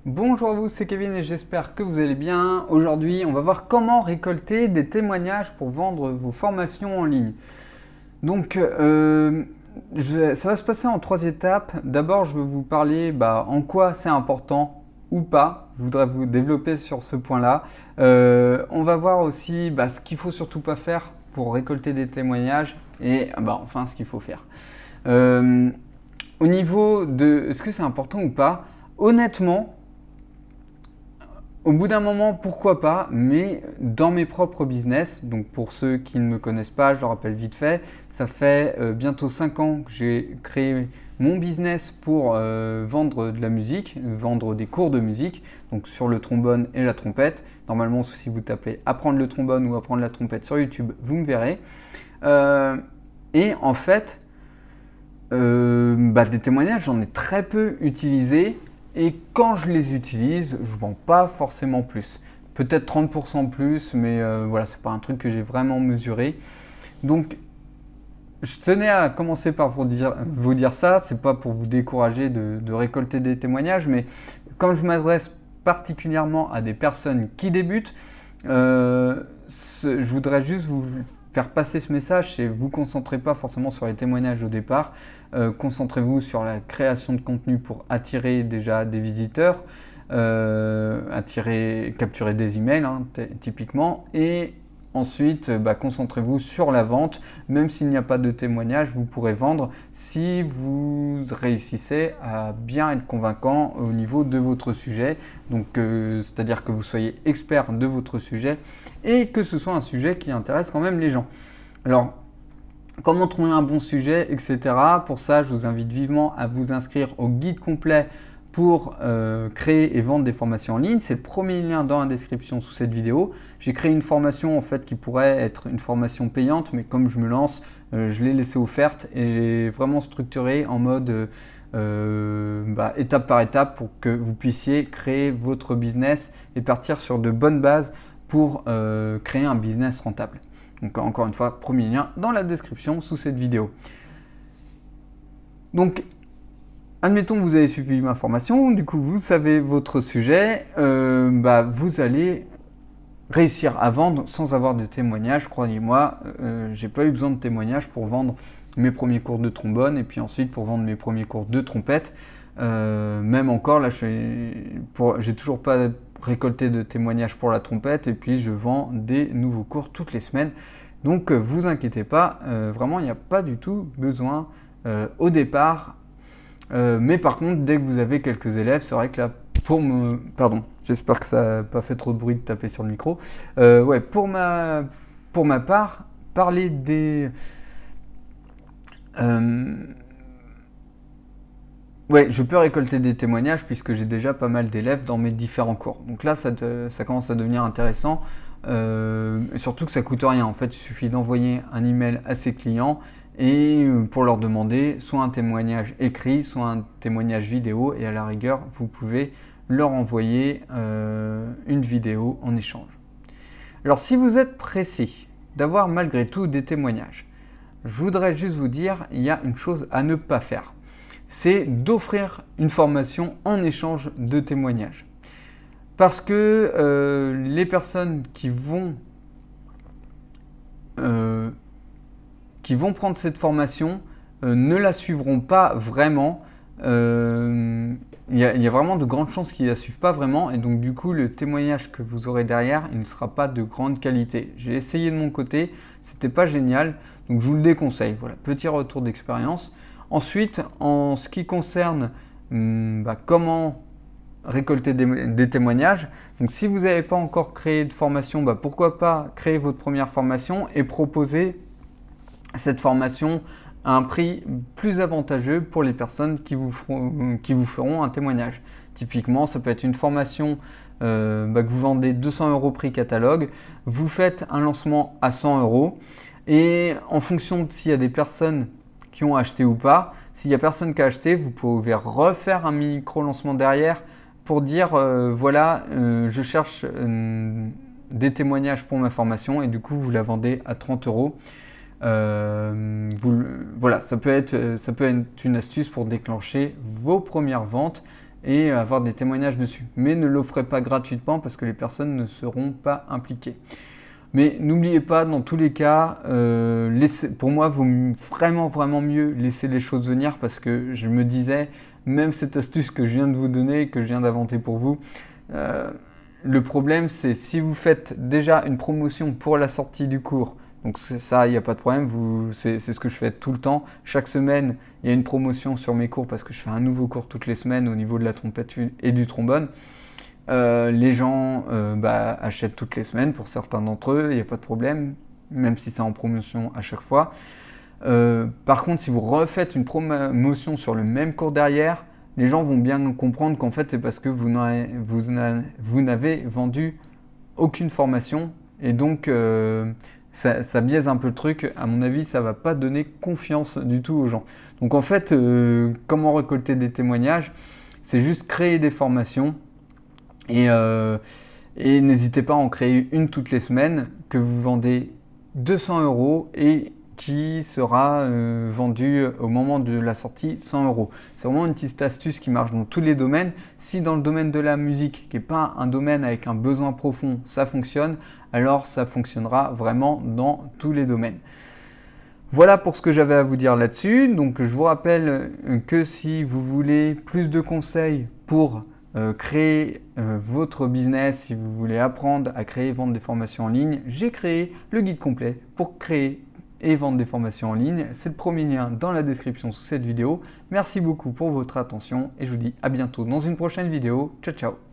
Bonjour à vous, c'est Kevin et j'espère que vous allez bien. Aujourd'hui, on va voir comment récolter des témoignages pour vendre vos formations en ligne. Donc, ça va se passer en trois étapes. D'abord, je vais vous parler en quoi c'est important ou pas. Je voudrais vous développer sur ce point-là. On va voir aussi ce qu'il faut surtout pas faire pour récolter des témoignages et enfin ce qu'il faut faire. Euh, Au niveau de est-ce que c'est important ou pas, honnêtement, au bout d'un moment, pourquoi pas, mais dans mes propres business, donc pour ceux qui ne me connaissent pas, je le rappelle vite fait, ça fait bientôt 5 ans que j'ai créé mon business pour vendre de la musique, vendre des cours de musique, donc sur le trombone et la trompette. Normalement, si vous tapez apprendre le trombone ou apprendre la trompette sur YouTube, vous me verrez. Euh, et en fait, des témoignages, j'en ai très peu utilisé. Et quand je les utilise, je ne vends pas forcément plus. Peut-être 30% plus, mais voilà, c'est pas un truc que j'ai vraiment mesuré. Donc, je tenais à commencer par vous dire ça. C'est pas pour vous décourager de récolter des témoignages, mais comme je m'adresse particulièrement à des personnes qui débutent, je voudrais juste vous faire passer ce message, c'est vous concentrez pas forcément sur les témoignages au départ, concentrez-vous sur la création de contenu pour attirer déjà des visiteurs, capturer des emails typiquement, et ensuite concentrez-vous sur la vente. Même s'il n'y a pas de témoignage, vous pourrez vendre si vous réussissez à bien être convaincant au niveau de votre sujet, donc c'est-à-dire que vous soyez expert de votre sujet et que ce soit un sujet qui intéresse quand même les gens. Alors, comment trouver un bon sujet, etc. Pour ça, je vous invite vivement à vous inscrire au guide complet pour créer et vendre des formations en ligne. C'est le premier lien dans la description sous cette vidéo. J'ai créé une formation en fait qui pourrait être une formation payante, mais comme je me lance, je l'ai laissée offerte et j'ai vraiment structuré en mode étape par étape pour que vous puissiez créer votre business et partir sur de bonnes bases pour créer un business rentable. Donc encore une fois, premier lien dans la description sous cette vidéo. Donc, admettons que vous avez suivi ma formation, du coup vous savez votre sujet, vous allez réussir à vendre sans avoir de témoignages. Croyez-moi, j'ai pas eu besoin de témoignages pour vendre mes premiers cours de trombone et puis ensuite pour vendre mes premiers cours de trompette. Même encore, là, j'ai toujours pas récolté de témoignages pour la trompette et puis je vends des nouveaux cours toutes les semaines. Donc, vous inquiétez pas, vraiment, il n'y a pas du tout besoin au départ. Mais par contre, dès que vous avez quelques élèves, c'est vrai que là, Pardon, j'espère que ça n'a pas fait trop de bruit de taper sur le micro. Pour ma part, parler des... je peux récolter des témoignages puisque j'ai déjà pas mal d'élèves dans mes différents cours. Donc là, ça commence à devenir intéressant. Surtout que ça coûte rien. En fait, il suffit d'envoyer un email à ses clients et pour leur demander soit un témoignage écrit, soit un témoignage vidéo. Et à la rigueur, vous pouvez leur envoyer une vidéo en échange. Alors, si vous êtes pressé d'avoir malgré tout des témoignages, je voudrais juste vous dire, il y a une chose à ne pas faire. C'est d'offrir une formation en échange de témoignages. Parce que les personnes qui vont prendre cette formation ne la suivront pas vraiment. Il y a vraiment de grandes chances qu'ils ne la suivent pas vraiment. Et donc du coup, le témoignage que vous aurez derrière, il ne sera pas de grande qualité. J'ai essayé de mon côté, c'était pas génial. Donc je vous le déconseille. Voilà, petit retour d'expérience. Ensuite, en ce qui concerne comment récolter des témoignages. Donc si vous n'avez pas encore créé de formation, pourquoi pas créer votre première formation et proposer cette formation à un prix plus avantageux pour les personnes qui vous feront un témoignage. Typiquement, ça peut être une formation que vous vendez 200 € prix catalogue, vous faites un lancement à 100 € et en fonction de s'il y a des personnes qui ont acheté ou pas, s'il n'y a personne qui a acheté, vous pouvez refaire un micro-lancement derrière pour dire je cherche des témoignages pour ma formation et du coup vous la vendez à 30 €. Ça peut être une astuce pour déclencher vos premières ventes et avoir des témoignages dessus. Mais ne l'offrez pas gratuitement parce que les personnes ne seront pas impliquées. Mais n'oubliez pas, dans tous les cas, pour moi, il vaut vraiment mieux laisser les choses venir parce que je me disais, même cette astuce que je viens de vous donner, que je viens d'inventer pour vous, le problème c'est si vous faites déjà une promotion pour la sortie du cours, donc ça, il n'y a pas de problème, c'est ce que je fais tout le temps. Chaque semaine, il y a une promotion sur mes cours parce que je fais un nouveau cours toutes les semaines au niveau de la trompette et du trombone. Les gens achètent toutes les semaines pour certains d'entre eux, il n'y a pas de problème, même si c'est en promotion à chaque fois. Par contre, si vous refaites une promotion sur le même cours derrière, les gens vont bien comprendre qu'en fait c'est parce que vous n'avez vendu aucune formation et donc ça biaise un peu le truc. À mon avis, ça ne va pas donner confiance du tout aux gens. Donc en fait, comment récolter des témoignages? C'est juste créer des formations. Et n'hésitez pas à en créer une toutes les semaines que vous vendez 200 € et qui sera vendue au moment de la sortie 100 €. C'est vraiment une petite astuce qui marche dans tous les domaines. Si dans le domaine de la musique, qui n'est pas un domaine avec un besoin profond, ça fonctionne, alors ça fonctionnera vraiment dans tous les domaines. Voilà pour ce que j'avais à vous dire là-dessus. Donc je vous rappelle que si vous voulez plus de conseils pour créer votre business, si vous voulez apprendre à créer et vendre des formations en ligne, j'ai créé le guide complet pour créer et vendre des formations en ligne. C'est le premier lien dans la description sous cette vidéo. Merci beaucoup pour votre attention et je vous dis à bientôt dans une prochaine vidéo. Ciao ciao.